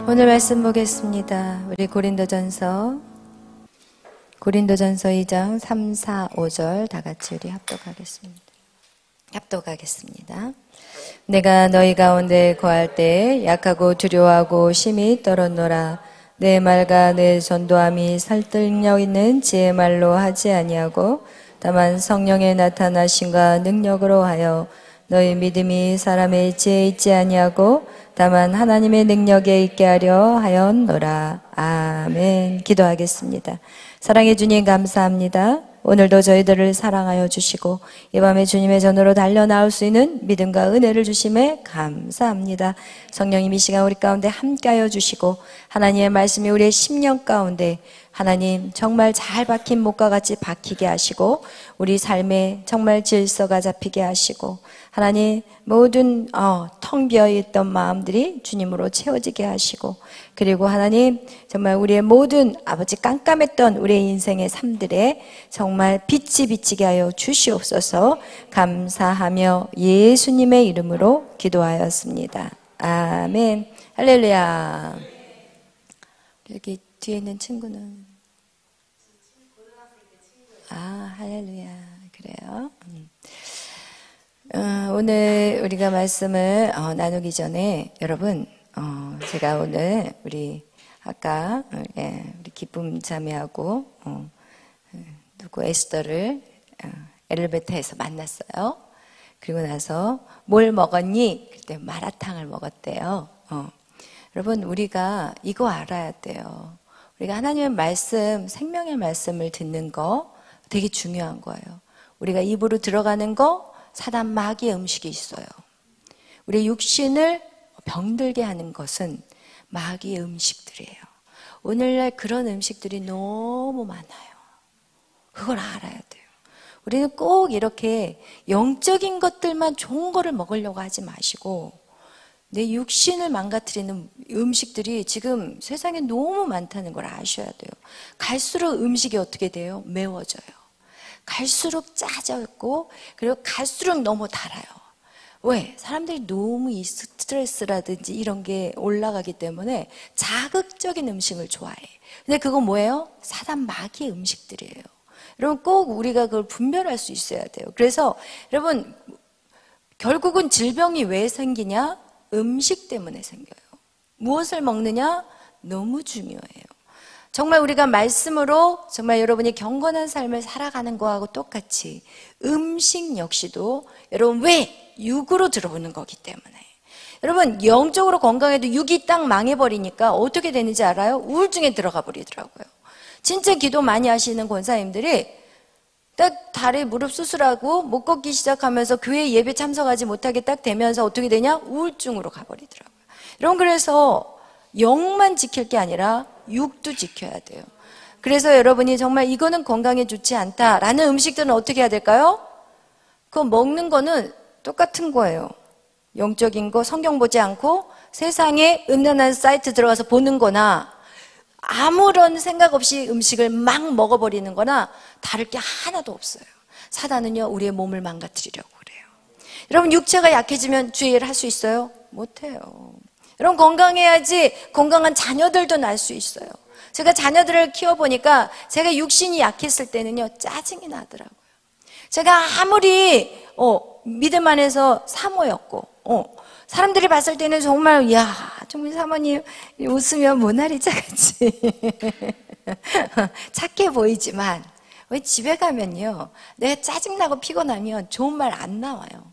오늘 말씀 보겠습니다. 우리 고린도전서 2장 3, 4, 5절 다 같이 우리 합독하겠습니다. 내가 너희 가운데 거할 때 약하고 두려워하고 심히 떨었노라. 내 말과 내 전도함이 설득력 있는 지혜 말로 하지 아니하고 다만 성령의 나타나심과 능력으로 하여 너희 믿음이 사람의 지혜에 있지 아니하고 다만 하나님의 능력에 있게 하려 하였노라. 아멘. 기도하겠습니다. 사랑해 주님 감사합니다. 오늘도 저희들을 사랑하여 주시고 이 밤에 주님의 전으로 달려나올 수 있는 믿음과 은혜를 주심에 감사합니다. 성령님 이 시간 우리 가운데 함께하여 주시고 하나님의 말씀이 우리의 심령 가운데 하나님 정말 잘 박힌 목과 같이 박히게 하시고 우리 삶에 정말 질서가 잡히게 하시고 하나님 모든 텅 비어있던 마음들이 주님으로 채워지게 하시고 그리고 하나님 정말 우리의 모든 아버지 깜깜했던 우리의 인생의 삶들에 정말 빛이 비치게 하여 주시옵소서. 감사하며 예수님의 이름으로 기도하였습니다. 아멘. 할렐루야. 여기 뒤에 있는 친구는 할렐루야. 그래요. 오늘 우리가 말씀을 나누기 전에 여러분 제가 오늘 우리 아까 우리 기쁨 자매하고 누구 에스더를 엘리베이터에서 만났어요. 그리고 나서 뭘 먹었니? 그때 마라탕을 먹었대요. 여러분 우리가 이거 알아야 돼요. 우리가 하나님의 말씀, 생명의 말씀을 듣는 거 되게 중요한 거예요. 우리가 입으로 들어가는 거 사단 마귀의 음식이 있어요. 우리 육신을 병들게 하는 것은 마귀의 음식들이에요. 오늘날 그런 음식들이 너무 많아요. 그걸 알아야 돼요. 우리는 꼭 이렇게 영적인 것들만 좋은 거를 먹으려고 하지 마시고 내 육신을 망가뜨리는 음식들이 지금 세상에 너무 많다는 걸 아셔야 돼요. 갈수록 음식이 어떻게 돼요? 매워져요. 갈수록 짜졌고 그리고 갈수록 너무 달아요. 왜? 사람들이 너무 이 스트레스라든지 이런 게 올라가기 때문에 자극적인 음식을 좋아해. 근데 그건 뭐예요? 사단 마귀의 음식들이에요. 여러분 꼭 우리가 그걸 분별할 수 있어야 돼요. 그래서 여러분 결국은 질병이 왜 생기냐? 음식 때문에 생겨요. 무엇을 먹느냐? 너무 중요해요. 정말 우리가 말씀으로 정말 여러분이 경건한 삶을 살아가는 거하고 똑같이 음식 역시도 여러분 왜? 육으로 들어오는 거기 때문에 여러분 영적으로 건강해도 육이 딱 망해버리니까 어떻게 되는지 알아요? 우울증에 들어가 버리더라고요. 진짜 기도 많이 하시는 권사님들이 딱 다리 무릎 수술하고 못 걷기 시작하면서 교회 예배 참석하지 못하게 딱 되면서 어떻게 되냐? 우울증으로 가버리더라고요. 여러분 그래서 영만 지킬 게 아니라 육도 지켜야 돼요. 그래서 여러분이 정말 이거는 건강에 좋지 않다라는 음식들은 어떻게 해야 될까요? 그거 먹는 거는 똑같은 거예요. 영적인 거 성경 보지 않고 세상에 음란한 사이트 들어가서 보는 거나 아무런 생각 없이 음식을 막 먹어버리는 거나 다를 게 하나도 없어요. 사단은요 우리의 몸을 망가뜨리려고 그래요. 여러분 육체가 약해지면 주의를 할 수 있어요? 못해요. 여러분 건강해야지 건강한 자녀들도 날 수 있어요. 제가 자녀들을 키워보니까 제가 육신이 약했을 때는요 짜증이 나더라고요. 제가 아무리 믿음 안에서 사모였고 사람들이 봤을 때는 정말 야 정말 사모님 웃으면 모나리자 같이 착해 보이지만 왜 집에 가면요 내가 짜증나고 피곤하면 좋은 말 안 나와요.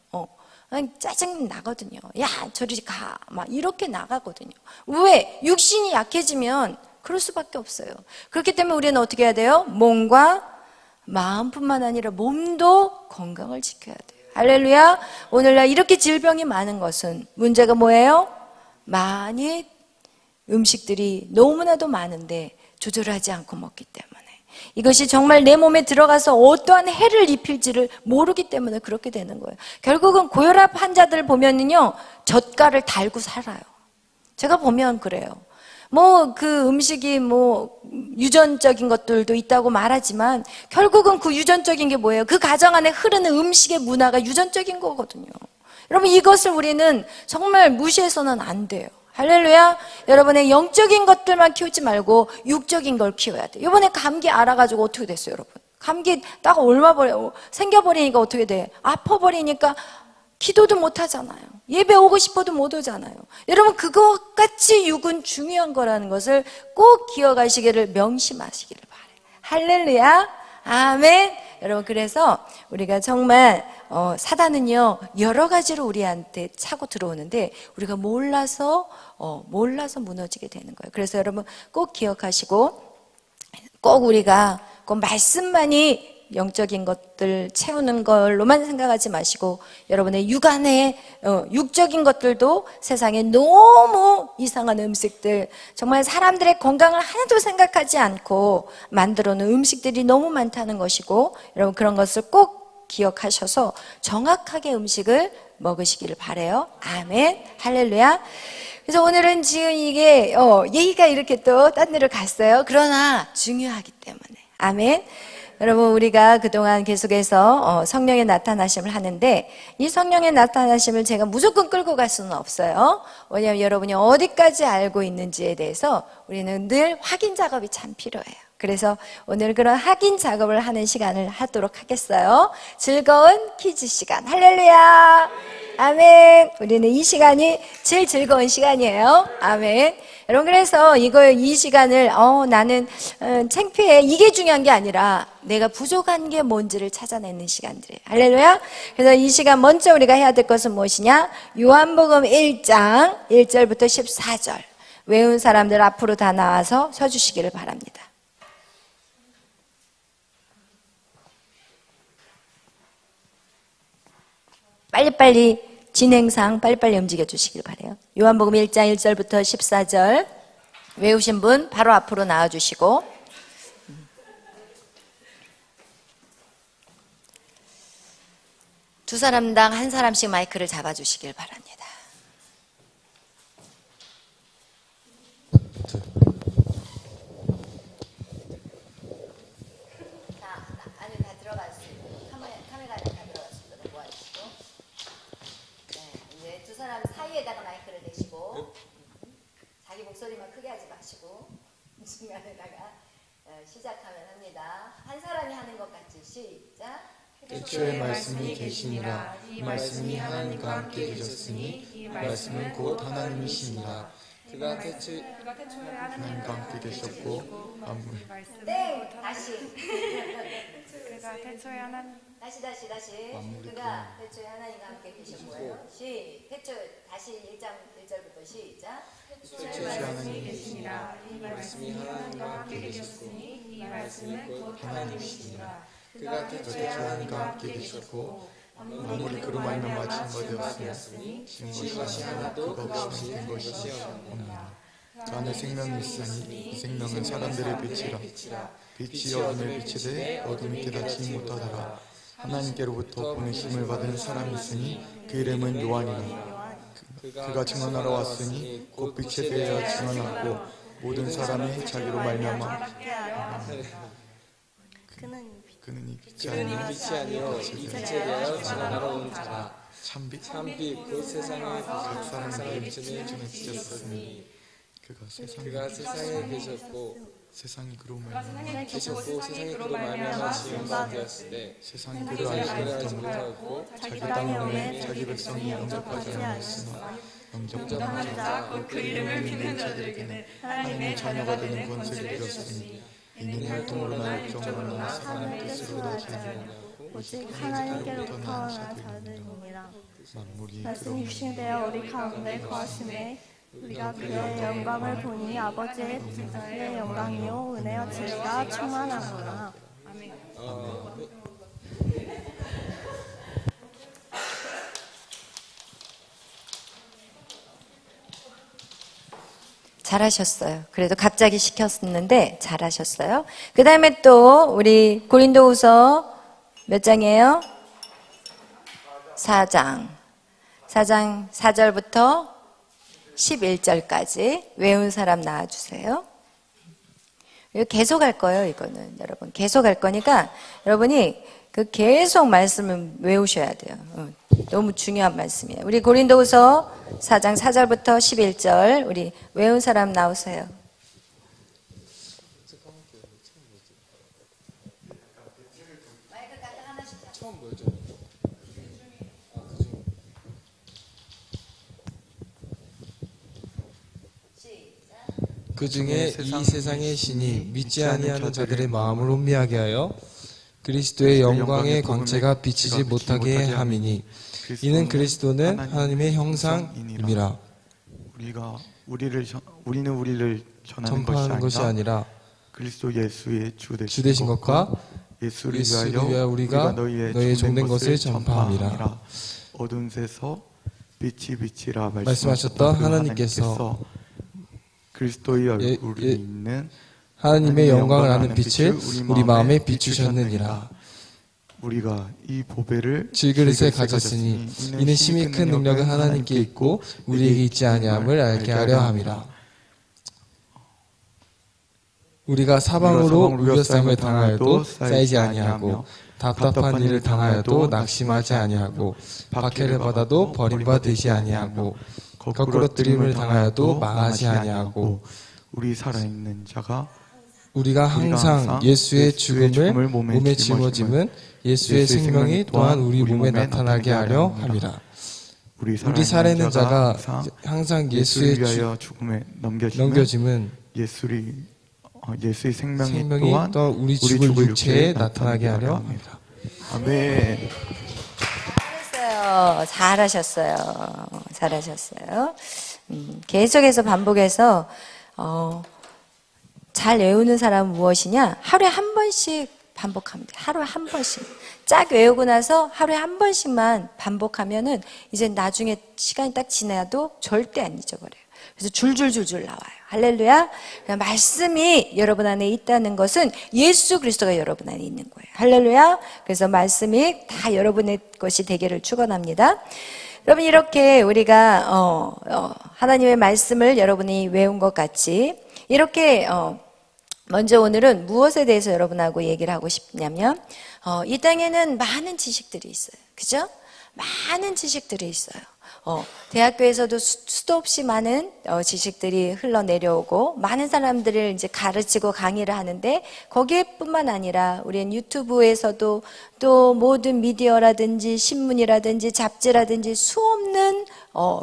짜증 나거든요. 야 저리 가 막 이렇게 나가거든요. 왜? 육신이 약해지면 그럴 수밖에 없어요. 그렇기 때문에 우리는 어떻게 해야 돼요? 몸과 마음뿐만 아니라 몸도 건강을 지켜야 돼요. 할렐루야. 오늘날 이렇게 질병이 많은 것은 문제가 뭐예요? 많이 음식들이 너무나도 많은데 조절하지 않고 먹기 때문에 이것이 정말 내 몸에 들어가서 어떠한 해를 입힐지를 모르기 때문에 그렇게 되는 거예요. 결국은 고혈압 환자들 보면은요 젓갈을 달고 살아요. 제가 보면 그래요. 그 음식이 유전적인 것들도 있다고 말하지만 결국은 그 유전적인 게 뭐예요? 그 가정 안에 흐르는 음식의 문화가 유전적인 거거든요. 여러분 이것을 우리는 정말 무시해서는 안 돼요. 할렐루야. 여러분의 영적인 것들만 키우지 말고 육적인 걸 키워야 돼. 이번에 감기 알아가지고 어떻게 됐어요, 여러분? 감기 딱 생겨버리니까 어떻게 돼? 아파버리니까 기도도 못 하잖아요. 예배 오고 싶어도 못 오잖아요. 여러분, 그것같이 육은 중요한 거라는 것을 꼭 기억하시기를 명심하시기를 바래요. 할렐루야. 아멘. 여러분, 그래서 우리가 정말 사단은요 여러 가지로 우리한테 차고 들어오는데 우리가 몰라서 무너지게 되는 거예요. 그래서 여러분 꼭 기억하시고, 꼭 우리가 꼭 말씀만이 영적인 것들 채우는 걸로만 생각하지 마시고, 여러분의 육안의 육적인 것들도, 세상에 너무 이상한 음식들, 정말 사람들의 건강을 하나도 생각하지 않고 만들어 놓은 음식들이 너무 많다는 것이고, 여러분 그런 것을 꼭 기억하셔서 정확하게 음식을 먹으시기를 바래요. 아멘. 할렐루야. 그래서 오늘은 지금 이게 얘기가 이렇게 또 딴 데로 갔어요. 그러나 중요하기 때문에. 아멘. 여러분, 우리가 그동안 계속해서 성령의 나타나심을 하는데, 이 성령의 나타나심을 제가 무조건 끌고 갈 수는 없어요. 왜냐하면 여러분이 어디까지 알고 있는지에 대해서 우리는 늘 확인 작업이 참 필요해요. 그래서 오늘 그런 확인 작업을 하는 시간을 하도록 하겠어요. 즐거운 퀴즈 시간. 할렐루야. 아멘. 우리는 이 시간이 제일 즐거운 시간이에요. 아멘. 여러분, 그래서 이 시간을 나는 창피해, 이게 중요한 게 아니라 내가 부족한 게 뭔지를 찾아내는 시간들이에요. 할렐루야. 그래서 이 시간 먼저 우리가 해야 될 것은 무엇이냐? 요한복음 1장 1절부터 14절 외운 사람들 앞으로 다 나와서 서주시기를 바랍니다. 빨리빨리 진행상 빨리빨리 움직여 주시길 바래요. 요한복음 1장 1절부터 14절 외우신 분 바로 앞으로 나와주시고, 두 사람당 한 사람씩 마이크를 잡아주시길 바랍니다. 사이에다가 마이크를 대시고, 자기 목소리만 크게 하지 마시고 중간에다가 시작하면 합니다. 한 사람이 하는 것 같이 시작. 애초에 말씀이 계시니라. 이 말씀이 하나님과 함께 계셨으니 이 말씀은 곧 하나님이시니라. 그가 태초에 하나님과 함께 계셨고 네, 다시 그가 태초에 하나님 다시 그가 태초에 하나님과 함께 계셨고요. 다시 1장 1절부터 시작. 태초에 하나님이 계시니라. 이 말씀이 하나님과 함께 계셨으니 이 말씀은 곧 하나님이시니라. 그가 태초에 하나님과 함께 계셨고 만물이 그로 말미암아 진거되었으니 진것이 하나도 그가 없이 된 것이 없느니라. 그 안에 생명이 있으니 이 생명은 사람들의 빛이라. 빛이 어둠에 비치되 어둠이 깨닫지 못하더라. 하나님께로부터 보내심을 받은 사람이 있으니 그 이름은 요한이라. 그가 증언하러 왔으니 곧 빛에 대하여 증언하고 모든 사람이 자기로 말미암아 그는 이 빛이 아니요 빛에 대하여 증언하러 온 자라. 참빛 곧 세상에 각 사람에게 비추는 빛이었으니 그가 세상에 계셨고 세상이 그로 말미암아 지음바 되었으되 세상이 그를 알지 못하고 자기 땅에 오매 자기 백성이 영접하지 않았으나 영접자마자 그 이름을 믿는 자들에게는 하나님의 자녀가 되는 권세를 주었으니 이는 혈통으로나 육정으로나 사람의 뜻으로 나지 않고 오직 하나님께로부터 난 자들이니라. 말씀이 육신되어 우리 가운데 거하심에 우리가 그의 영광을 보니 아버지의 영광이요 은혜와 진리가 충만하구나. 아멘. 잘하셨어요. 그래도 갑자기 시켰었는데 잘하셨어요. 그 다음에 또 우리 고린도후서 몇 장이에요? 4장 4절부터 11절까지 외운 사람 나와주세요. 계속 할 거예요. 이거는 여러분 계속 할 거니까 여러분이 그 계속 말씀을 외우셔야 돼요. 너무 중요한 말씀이에요. 우리 고린도후서 4장 4절부터 11절 우리 외운 사람 나오세요. 그 중에 이 세상의 신이 믿지 아니하는 자들의 마음을 혼미하게 하여 그리스도의 영광의 광채가 비치지 못하게 함이니 이는 그리스도는 하나님의 형상임이라. 우리는 우리를 전파하는 것이 아니라 그리스도 예수의 주 되신 것과 예수를 위하여 위하여 우리가 너의 종된 것을 전파함이라. 전파함이라. 어두운 데서 빛이라 말씀하셨던 하나님께서 그리스도의 얼굴이 있는 하나님의 영광을 아는 빛을 우리 마음에 비추셨느니라. 우리가 이 보배를 질그릇에 가졌으니 이는 심히 큰 능력은 하나님께 있고 우리에게 있지 아니함을 알게 하려 함이라. 우리가 사방으로 우겨싸임을 당하여도 쌓이지 아니하고 답답한 일을 당하여도 낙심하지 아니하고 박해를 받아도 버림받으지 아니하고 거꾸러뜨림을 당하여도 망하지 아니하고 우리 살아있는 자가 우리가 항상 예수의 죽음을 몸에 짊어짐은 예수의 생명이 또한 우리 몸에 나타나게 하려 함이라. 우리 살아있는 자가 항상 예수의 죽음에 넘겨짐은 예수의 생명이 또한 우리 죽을 육체에 나타나게 하려 합니다. 아멘. 잘하셨어요. 계속해서 반복해서 잘 외우는 사람은 무엇이냐? 하루에 한 번씩 반복합니다. 하루에 한 번씩. 쫙 외우고 나서 하루에 한 번씩만 반복하면은 이제 나중에 시간이 딱 지나도 절대 안 잊어버려요. 그래서 줄줄줄줄 나와요. 할렐루야. 말씀이 여러분 안에 있다는 것은 예수 그리스도가 여러분 안에 있는 거예요. 할렐루야. 그래서 말씀이 다 여러분의 것이 되기를 축원합니다. 여러분 이렇게 우리가 하나님의 말씀을 여러분이 외운 것 같이 이렇게 먼저 오늘은 무엇에 대해서 여러분하고 얘기를 하고 싶냐면 이 땅에는 많은 지식들이 있어요. 그죠? 많은 지식들이 있어요. 대학교에서도 수도 없이 많은 지식들이 흘러내려오고 많은 사람들을 이제 가르치고 강의를 하는데 거기에뿐만 아니라 우리는 유튜브에서도 또 모든 미디어라든지 신문이라든지 잡지라든지 수없는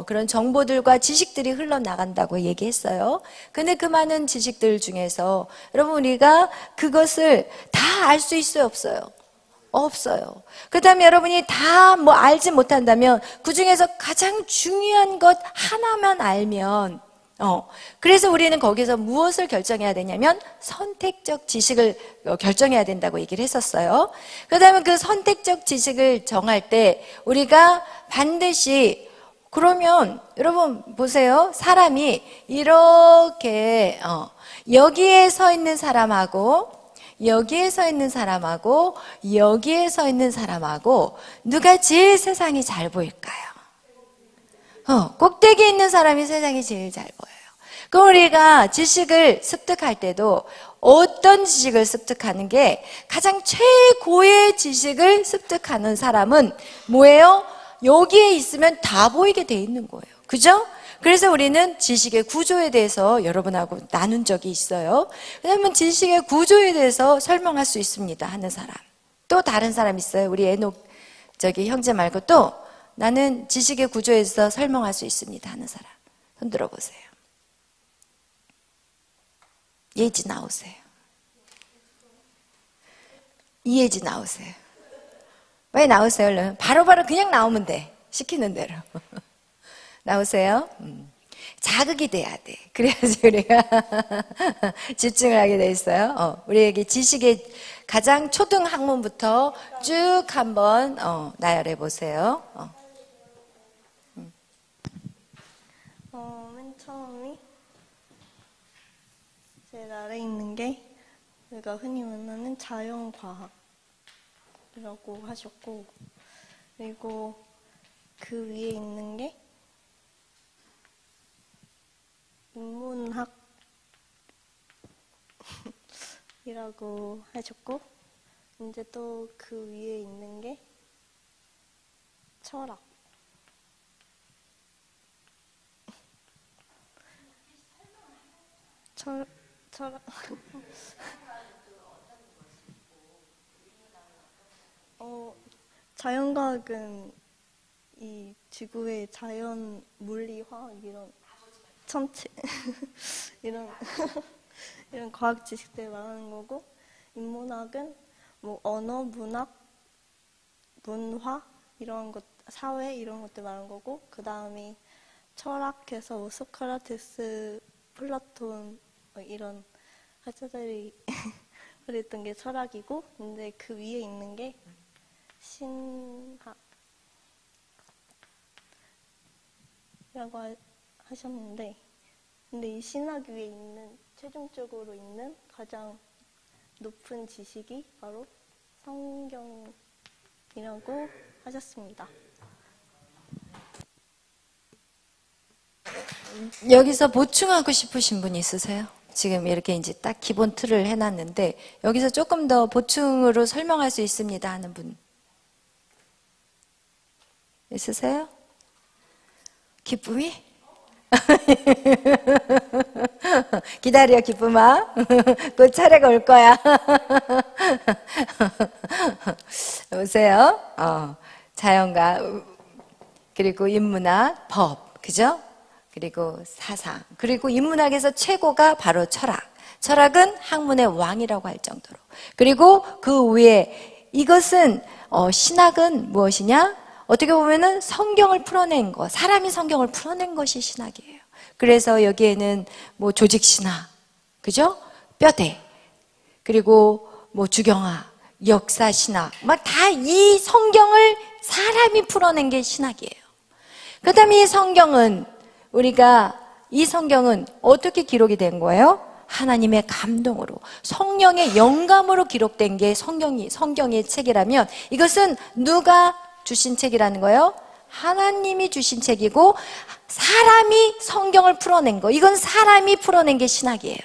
그런 정보들과 지식들이 흘러나간다고 얘기했어요. 근데 그 많은 지식들 중에서 여러분 우리가 그것을 다 알 수 있어요, 없어요? 없어요. 그 다음에 여러분이 다 뭐 알지 못한다면 그 중에서 가장 중요한 것 하나만 알면 그래서 우리는 거기서 무엇을 결정해야 되냐면 선택적 지식을 결정해야 된다고 얘기를 했었어요. 그 다음에 그 선택적 지식을 정할 때 우리가 반드시 그러면 여러분 보세요. 사람이 이렇게 여기에 서 있는 사람하고 여기에 서 있는 사람하고 여기에 서 있는 사람하고 누가 제일 세상이 잘 보일까요? 꼭대기에 있는 사람이 세상이 제일 잘 보여요. 그럼 우리가 지식을 습득할 때도 어떤 지식을 습득하는 게 가장 최고의 지식을 습득하는 사람은 뭐예요? 여기에 있으면 다 보이게 돼 있는 거예요. 그죠? 그래서 우리는 지식의 구조에 대해서 여러분하고 나눈 적이 있어요. 왜냐하면 지식의 구조에 대해서 설명할 수 있습니다 하는 사람. 또 다른 사람 있어요. 우리 형제 말고 또 나는 지식의 구조에서 설명할 수 있습니다 하는 사람. 손 들어보세요. 예지 나오세요. 이예지 나오세요. 왜 나오세요? 얼른. 바로바로 그냥 나오면 돼. 시키는 대로. 나오세요. 자극이 돼야 돼. 그래야지 우리가 집중을 하게 돼 있어요. 우리에게 지식의 가장 초등 학문부터 쭉 한번 나열해 보세요. 맨 처음이 제일 아래 있는 게 우리가 흔히 만나는 자연과학이라고 하셨고, 그리고 그 위에 있는 게 인문학이라고 하셨고, 이제 또 그 위에 있는 게 철학. 철학. 자연과학은 이 지구의 자연, 물리, 화학 이런 천체 이런 이런 과학 지식들 말하는 거고, 인문학은 뭐 언어, 문학, 문화 이런 것, 사회 이런 것들 말하는 거고, 그 다음이 철학해서 뭐 소크라테스, 플라톤 이런 학자들이 그랬던 게 철학이고, 근데 그 위에 있는 게 신학이라고 하셨는데, 근데 이 신학 위에 있는, 최종적으로 있는 가장 높은 지식이 바로 성경이라고 하셨습니다. 여기서 보충하고 싶으신 분 있으세요? 지금 이렇게 이제 딱 기본 틀을 해놨는데 여기서 조금 더 보충으로 설명할 수 있습니다 하는 분 있으세요? 기쁨이? 기다려, 기쁨아. 곧 차례가 올 거야. 보세요. 자연과 그리고 인문학, 법, 그죠? 그리고 사상, 그리고 인문학에서 최고가 바로 철학. 철학은 학문의 왕이라고 할 정도로. 그리고 그 위에 이것은 신학은 무엇이냐? 어떻게 보면은 성경을 풀어낸 것, 사람이 성경을 풀어낸 것이 신학이에요. 그래서 여기에는 뭐 조직신학, 그죠? 뼈대, 그리고 뭐 주경학, 역사신학, 막 다 이 성경을 사람이 풀어낸 게 신학이에요. 그 다음에 이 성경은 이 성경은 어떻게 기록이 된 거예요? 하나님의 감동으로, 성령의 영감으로 기록된 게 성경의 책이라면, 이것은 누가 주신 책이라는 거예요? 하나님이 주신 책이고, 사람이 성경을 풀어낸 거, 이건 사람이 풀어낸 게 신학이에요.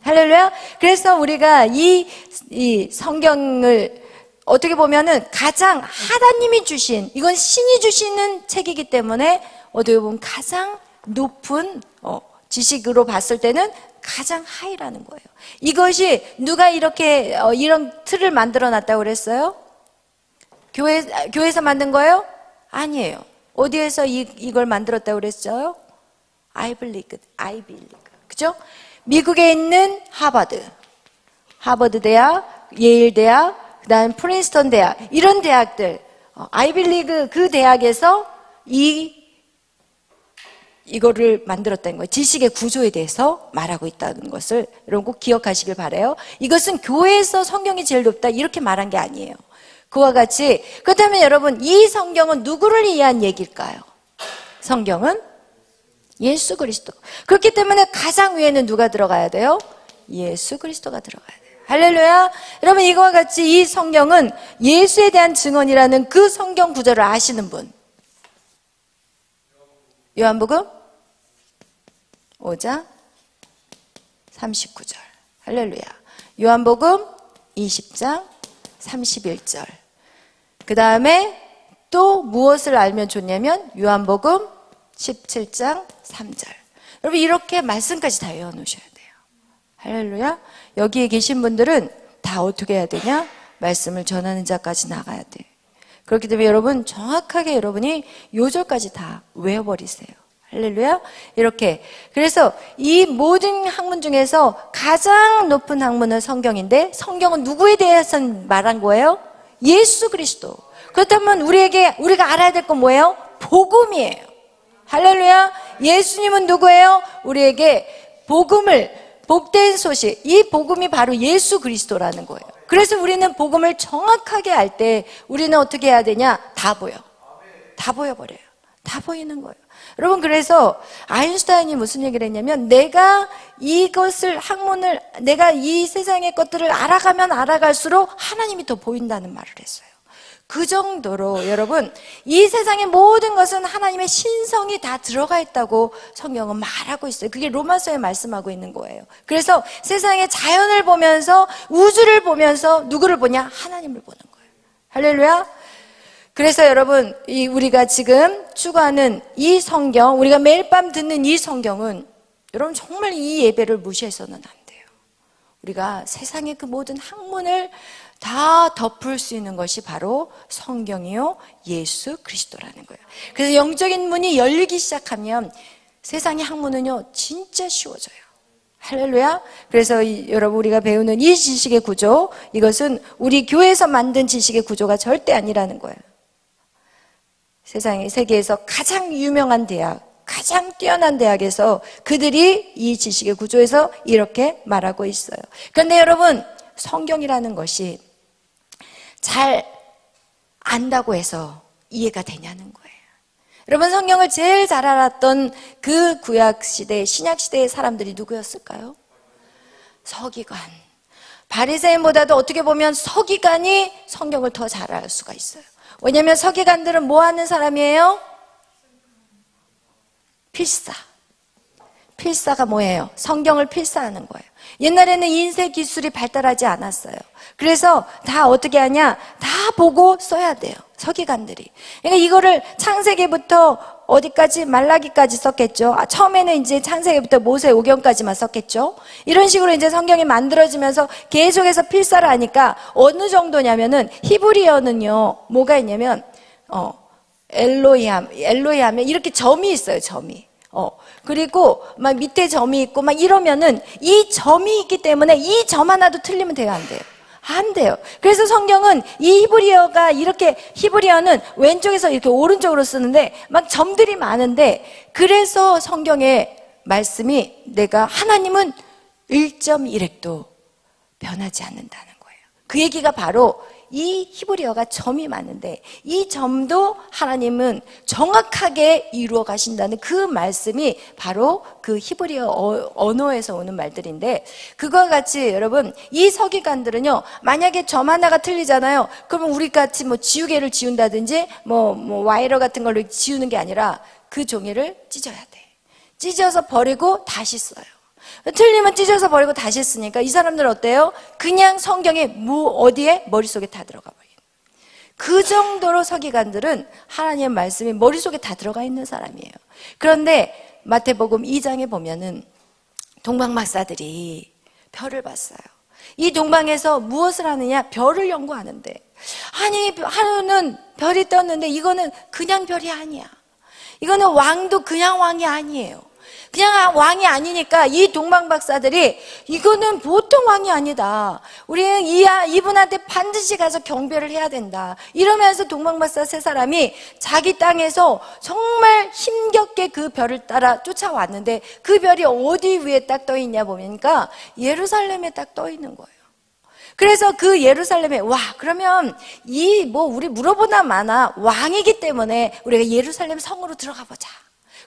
할렐루야. 그래서 우리가 이 성경을 어떻게 보면은 가장 하나님이 주신, 이건 신이 주시는 책이기 때문에 어떻게 보면 가장 높은 지식으로 봤을 때는 가장 하이라는 거예요. 이것이 누가 이렇게 이런 틀을 만들어 놨다고 그랬어요? 교회에서 만든 거예요? 아니에요. 어디에서 이걸 만들었다고 그랬어요? 아이빌리그. 그죠? 미국에 있는 하버드 대학, 예일 대학, 그 다음 프린스턴 대학, 이런 대학들, 아이빌리그 그 대학에서 이거를 만들었다는 거예요. 지식의 구조에 대해서 말하고 있다는 것을 여러분 꼭 기억하시길 바라요. 이것은 교회에서 성경이 제일 높다 이렇게 말한 게 아니에요. 그와 같이, 그렇다면 여러분, 이 성경은 누구를 위한 얘기일까요? 성경은 예수 그리스도. 그렇기 때문에 가장 위에는 누가 들어가야 돼요? 예수 그리스도가 들어가야 돼요. 할렐루야. 여러분, 이거와 같이 이 성경은 예수에 대한 증언이라는 그 성경 구절을 아시는 분? 요한복음 5장 39절. 할렐루야. 요한복음 20장 31절. 그 다음에 또 무엇을 알면 좋냐면 요한복음 17장 3절. 여러분, 이렇게 말씀까지 다 외워놓으셔야 돼요. 할렐루야. 여기에 계신 분들은 다 어떻게 해야 되냐? 말씀을 전하는 자까지 나가야 돼. 그렇기 때문에 여러분, 정확하게 여러분이 요절까지 다 외워버리세요. 할렐루야. 이렇게. 그래서 이 모든 학문 중에서 가장 높은 학문은 성경인데, 성경은 누구에 대해서 말한 거예요? 예수 그리스도. 그렇다면 우리가 알아야 될 건 뭐예요? 복음이에요. 할렐루야. 예수님은 누구예요? 우리에게 복된 소식, 이 복음이 바로 예수 그리스도라는 거예요. 그래서 우리는 복음을 정확하게 알 때 우리는 어떻게 해야 되냐? 다 보여버려요. 다 보이는 거예요. 여러분, 그래서 아인슈타인이 무슨 얘기를 했냐면, 내가 이 세상의 것들을 알아가면 알아갈수록 하나님이 더 보인다는 말을 했어요. 그 정도로 여러분 이 세상의 모든 것은 하나님의 신성이 다 들어가 있다고 성경은 말하고 있어요. 그게 로마서에 말씀하고 있는 거예요. 그래서 세상의 자연을 보면서 우주를 보면서 누구를 보냐? 하나님을 보는 거예요. 할렐루야. 그래서 여러분 우리가 지금 추구하는 이 성경, 우리가 매일 밤 듣는 이 성경은 여러분 정말 이 예배를 무시해서는 안 돼요. 우리가 세상의 그 모든 학문을 다 덮을 수 있는 것이 바로 성경이요 예수 그리스도라는 거예요. 그래서 영적인 문이 열리기 시작하면 세상의 학문은요 진짜 쉬워져요. 할렐루야. 그래서 여러분 우리가 배우는 이 지식의 구조, 이것은 우리 교회에서 만든 지식의 구조가 절대 아니라는 거예요. 세계에서 가장 유명한 대학, 가장 뛰어난 대학에서 그들이 이 지식의 구조에서 이렇게 말하고 있어요. 그런데 여러분 성경이라는 것이 잘 안다고 해서 이해가 되냐는 거예요. 여러분 성경을 제일 잘 알았던 그 구약시대, 신약시대의 사람들이 누구였을까요? 서기관. 바리새인보다도 어떻게 보면 서기관이 성경을 더 잘 알 수가 있어요. 왜냐하면 서기관들은 뭐 하는 사람이에요? 필사. 필사가 뭐예요? 성경을 필사하는 거예요. 옛날에는 인쇄 기술이 발달하지 않았어요. 그래서 다 어떻게 하냐? 다 보고 써야 돼요. 서기관들이. 그러니까 이거를 창세기부터 어디까지? 말라기까지 썼겠죠. 처음에는 이제 창세기부터 모세오경까지만 썼겠죠. 이런 식으로 이제 성경이 만들어지면서 계속해서 필사를 하니까 어느 정도냐면은 히브리어는요, 뭐가 있냐면, 엘로히함에 이렇게 점이 있어요, 점이. 그리고 막 밑에 점이 있고 막 이러면은 이 점이 있기 때문에 이 점 하나도 틀리면 돼요, 안 돼요? 안 돼요. 그래서 성경은 이 히브리어가 이렇게, 히브리어는 왼쪽에서 이렇게 오른쪽으로 쓰는데 막 점들이 많은데, 그래서 성경의 말씀이 내가 하나님은 1.1획도 변하지 않는다는 거예요. 그 얘기가 바로 이 히브리어가 점이 많은데 이 점도 하나님은 정확하게 이루어 가신다는 그 말씀이 바로 그 히브리어 언어에서 오는 말들인데, 그거와 같이 여러분 이 서기관들은요, 만약에 점 하나가 틀리잖아요. 그러면 우리 같이 뭐 지우개를 지운다든지 뭐 와이러 같은 걸로 지우는 게 아니라 그 종이를 찢어야 돼. 찢어서 버리고 다시 써요. 틀리면 찢어서 버리고 다시 쓰니까 이 사람들은 어때요? 그냥 성경에 어디에? 머릿속에 다 들어가 버려요. 그 정도로 서기관들은 하나님의 말씀이 머릿속에 다 들어가 있는 사람이에요. 그런데 마태복음 2장에 보면은 동방박사들이 별을 봤어요. 이 동방에서 무엇을 하느냐? 별을 연구하는데, 아니 하루는 별이 떴는데 이거는 그냥 별이 아니야. 이거는 왕도 그냥 왕이 아니에요. 그냥 왕이 아니니까 이 동방박사들이 이거는 보통 왕이 아니다. 우리는 이분한테 반드시 가서 경배를 해야 된다. 이러면서 동방박사 세 사람이 자기 땅에서 정말 힘겹게 그 별을 따라 쫓아왔는데 그 별이 어디 위에 딱 떠 있냐 보니까 예루살렘에 딱 떠 있는 거예요. 그래서 그 예루살렘에, 와, 그러면 우리 물어보나 마나 왕이기 때문에 우리가 예루살렘 성으로 들어가 보자.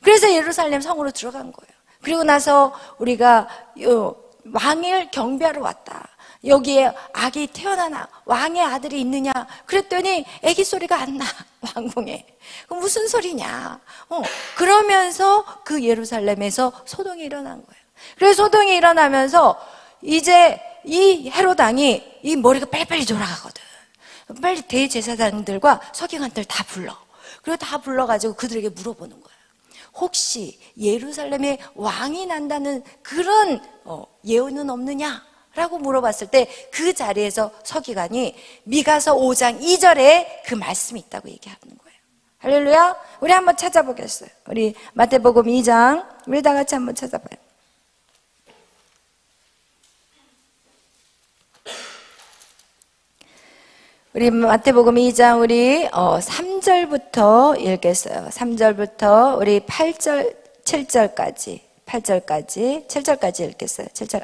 그래서 예루살렘 성으로 들어간 거예요. 그리고 나서 우리가 왕을 경배하러 왔다. 여기에 아기 태어나나? 왕의 아들이 있느냐? 그랬더니 아기 소리가 안 나, 왕궁에. 그럼 무슨 소리냐? 그러면서 그 예루살렘에서 소동이 일어난 거예요. 그래서 소동이 일어나면서 이제 이 헤롯 왕이 이 머리가 빨리빨리 돌아가거든. 빨리 대제사장들과 서기관들 다 불러. 그리고 다 불러가지고 그들에게 물어보는 거예요. 혹시 예루살렘에 왕이 난다는 그런 예언은 없느냐? 라고 물어봤을 때 그 자리에서 서기관이 미가서 5장 2절에 그 말씀이 있다고 얘기하는 거예요. 할렐루야. 우리 한번 찾아보겠어요. 우리 마태복음 2장 우리 다 같이 한번 찾아봐요. 우리 마태복음 2장 우리 3절부터 읽겠어요. 3절부터 우리 8절, 7절까지 7절까지 읽겠어요. 7절,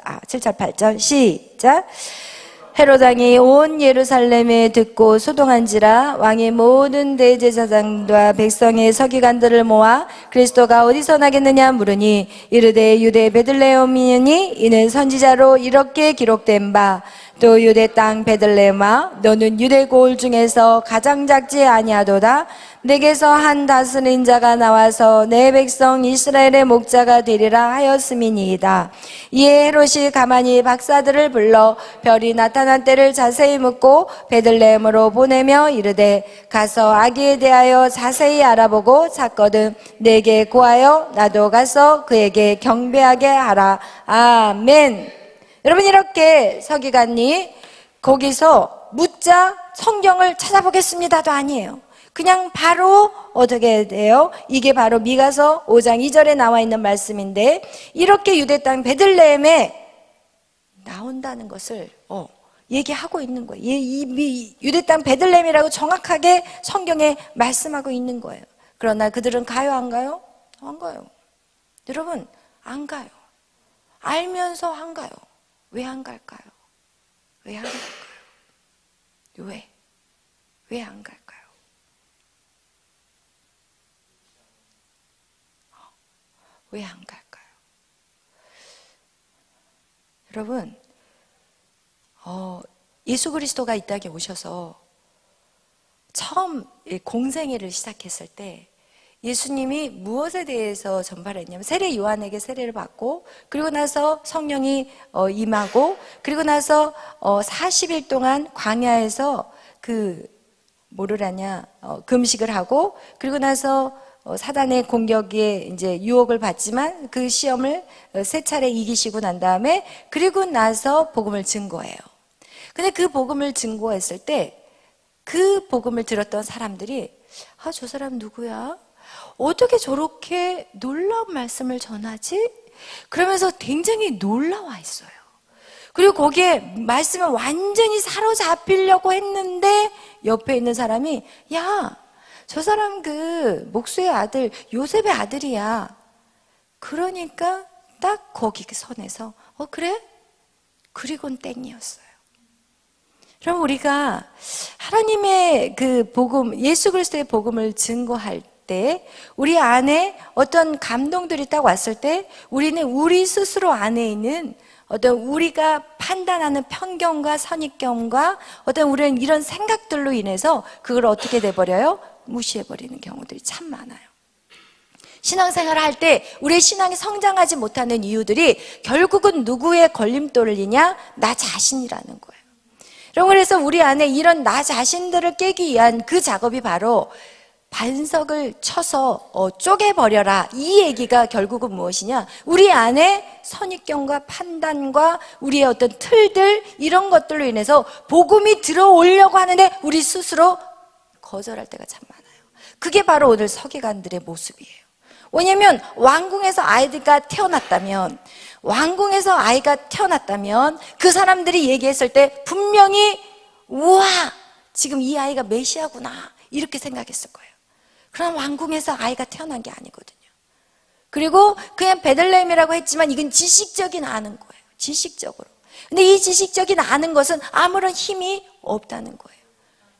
8절 시작. 헤롯 왕이 온 예루살렘에 듣고 소동한지라 왕의 모든 대제사장과 백성의 서기관들을 모아 그리스도가 어디서 나겠느냐 물으니 이르되 유대 베들레헴이니 이는 선지자로 이렇게 기록된 바 또 유대 땅 베들레헴아 너는 유대 고을 중에서 가장 작지 아니하도다. 내게서 한 다스린 자가 나와서 내 백성 이스라엘의 목자가 되리라 하였음이니이다. 이에 헤롯이 가만히 박사들을 불러 별이 나타난 때를 자세히 묻고 베들레헴으로 보내며 이르되 가서 아기에 대하여 자세히 알아보고 찾거든 내게 구하여 나도 가서 그에게 경배하게 하라. 아멘. 여러분, 이렇게 서기관이 거기서 묻자 성경을 찾아보겠습니다도 아니에요. 그냥 바로 어떻게 돼요? 이게 바로 미가서 5장 2절에 나와 있는 말씀인데, 이렇게 유대 땅 베들레헴에 나온다는 것을 얘기하고 있는 거예요. 유대 땅 베들레헴이라고 정확하게 성경에 말씀하고 있는 거예요. 그러나 그들은 가요, 안 가요? 안 가요. 여러분, 안 가요. 알면서 안 가요. 왜 안 갈까요? 왜 안 갈까요? 왜 안 갈까요? 왜 안 갈까요? 여러분, 예수 그리스도가 이 땅에 오셔서 처음 공생애를 시작했을 때 예수님이 무엇에 대해서 전파했냐면 세례 요한에게 세례를 받고, 그리고 나서 성령이 임하고, 그리고 나서 40일 동안 광야에서 금식을 하고, 그리고 나서 사단의 공격에 이제 유혹을 받지만 그 시험을 3차례 이기시고 난 다음에, 그리고 나서 복음을 증거해요. 근데 그 복음을 증거했을 때 그 복음을 들었던 사람들이 저 사람 누구야? 어떻게 저렇게 놀라운 말씀을 전하지? 그러면서 굉장히 놀라워 했어요. 그리고 거기에 말씀에 완전히 사로잡히려고 했는데 옆에 있는 사람이 야, 저 사람 목수의 아들 요셉의 아들이야. 그러니까 딱 거기 선에서 그래? 그리고는 땡이었어요. 그럼 우리가 하나님의 복음, 예수 그리스도의 복음을 증거할 때 우리 안에 어떤 감동들이 딱 왔을 때 우리는 우리 스스로 안에 있는 어떤 우리가 판단하는 편견과 선입견과 어떤 우리는 이런 생각들로 인해서 그걸 어떻게 돼버려요? 무시해버리는 경우들이 참 많아요. 신앙생활을 할 때 우리의 신앙이 성장하지 못하는 이유들이 결국은 누구의 걸림돌이냐? 나 자신이라는 거예요. 그래서 우리 안에 이런 나 자신들을 깨기 위한 그 작업이 바로 반석을 쳐서 쪼개버려라, 이 얘기가 결국은 무엇이냐? 우리 안에 선입견과 판단과 우리의 어떤 틀들, 이런 것들로 인해서 복음이 들어오려고 하는데 우리 스스로 거절할 때가 참 많아요. 그게 바로 오늘 서기관들의 모습이에요. 왜냐면 왕궁에서 아이가 태어났다면 그 사람들이 얘기했을 때 분명히 우와, 지금 이 아이가 메시아구나, 이렇게 생각했을 거예요. 그럼 왕궁에서 아이가 태어난 게 아니거든요. 그리고 그냥 베들레헴이라고 했지만 이건 지식적인 아는 거예요. 지식적으로. 근데 이 지식적인 아는 것은 아무런 힘이 없다는 거예요.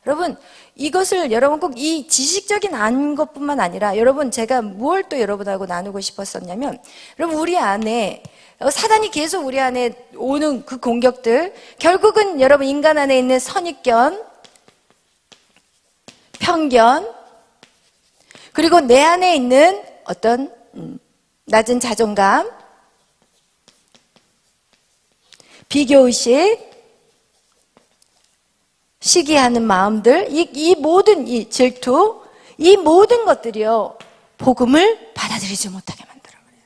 여러분, 이것을 여러분 꼭 이 지식적인 아는 것뿐만 아니라, 여러분, 제가 뭘 또 여러분하고 나누고 싶었었냐면, 여러분, 우리 안에 사단이 계속 우리 안에 오는 그 공격들, 결국은 여러분 인간 안에 있는 선입견, 편견, 그리고 내 안에 있는 어떤 낮은 자존감, 비교의식, 시기하는 마음들, 이 모든 이 질투, 이 모든 것들이요, 복음을 받아들이지 못하게 만들어버려요.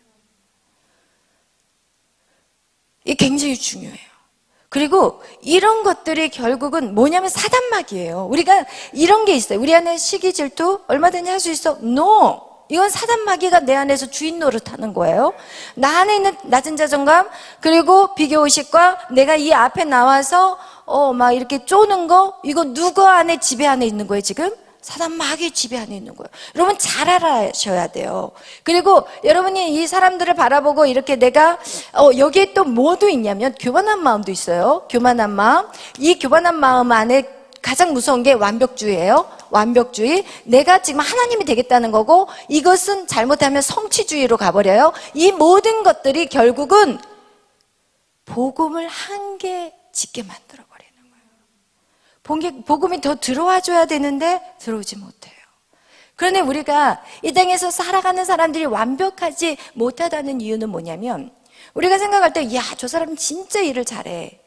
이게 굉장히 중요해요. 그리고 이런 것들이 결국은 뭐냐면 사단막이에요. 우리가 이런 게 있어요. 우리 안에 시기, 질투 얼마든지 할 수 있어. No! 이건 사단마귀가 내 안에서 주인 노릇하는 거예요. 나 안에 있는 낮은 자존감, 그리고 비교의식과 내가 이 앞에 나와서 막 이렇게 쪼는 거, 이거 누구 안에 지배 안에 있는 거예요, 지금? 사단마귀 지배 안에 있는 거예요. 여러분 잘 알아셔야 돼요. 그리고 여러분이 이 사람들을 바라보고 이렇게 내가 여기에 또 뭐도 있냐면 교만한 마음도 있어요. 교만한 마음. 이 교만한 마음 안에 가장 무서운 게 완벽주의예요. 완벽주의. 내가 지금 하나님이 되겠다는 거고, 이것은 잘못하면 성취주의로 가버려요. 이 모든 것들이 결국은 복음을 한 개 짓게 만들어버리는 거예요. 복음이 더 들어와줘야 되는데 들어오지 못해요. 그런데 우리가 이 땅에서 살아가는 사람들이 완벽하지 못하다는 이유는 뭐냐면, 우리가 생각할 때, 야, 저 사람은 진짜 일을 잘해.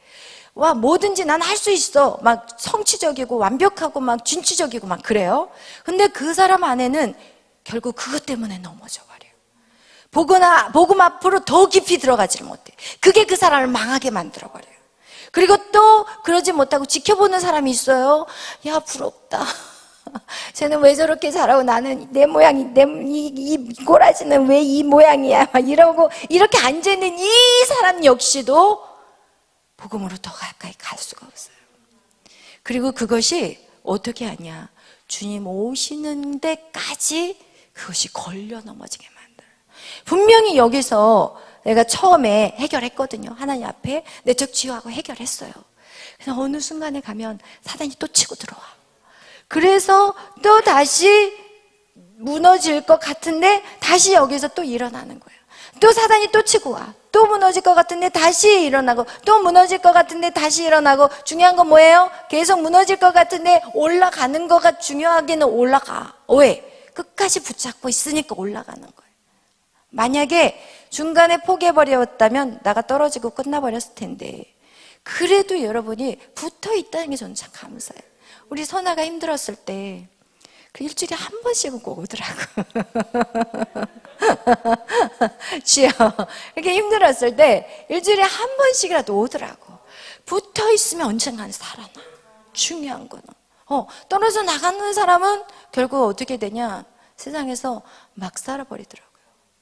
와, 뭐든지 난 할 수 있어. 막 성취적이고 완벽하고 막 진취적이고 막 그래요. 근데 그 사람 안에는 결국 그것 때문에 넘어져 버려요. 복음 앞으로 더 깊이 들어가지를 못해. 그게 그 사람을 망하게 만들어 버려요. 그리고 또 그러지 못하고 지켜보는 사람이 있어요. 야, 부럽다. 쟤는 왜 저렇게 잘하고 나는 내 모양이, 이 꼬라지는 왜 이 모양이야. 막 이러고 이렇게 앉아있는 이 사람 역시도 복음으로 더 가까이 갈 수가 없어요. 그리고 그것이 어떻게 하냐. 주님 오시는 데까지 그것이 걸려 넘어지게 만들어요. 분명히 여기서 내가 처음에 해결했거든요. 하나님 앞에 내적 치유하고 해결했어요. 그래서 어느 순간에 가면 사단이 또 치고 들어와. 그래서 또 다시 무너질 것 같은데 다시 여기서 또 일어나는 거예요. 또 사단이 또 치고 와. 또 무너질 것 같은데 다시 일어나고, 또 무너질 것 같은데 다시 일어나고. 중요한 건 뭐예요? 계속 무너질 것 같은데 올라가는 거가 중요하게는 올라가. 왜? 끝까지 붙잡고 있으니까 올라가는 거예요. 만약에 중간에 포기해버렸다면 나가 떨어지고 끝나버렸을 텐데, 그래도 여러분이 붙어 있다는 게 저는 참 감사해요. 우리 선아가 힘들었을 때 그 일주일에 한 번씩은 꼭 오더라고. 주여, 이렇게 힘들었을 때 일주일에 한 번씩이라도 오더라고. 붙어 있으면 언젠가는 살아나. 중요한 거는. 떨어져 나가는 사람은 결국 어떻게 되냐? 세상에서 막 살아버리더라고요.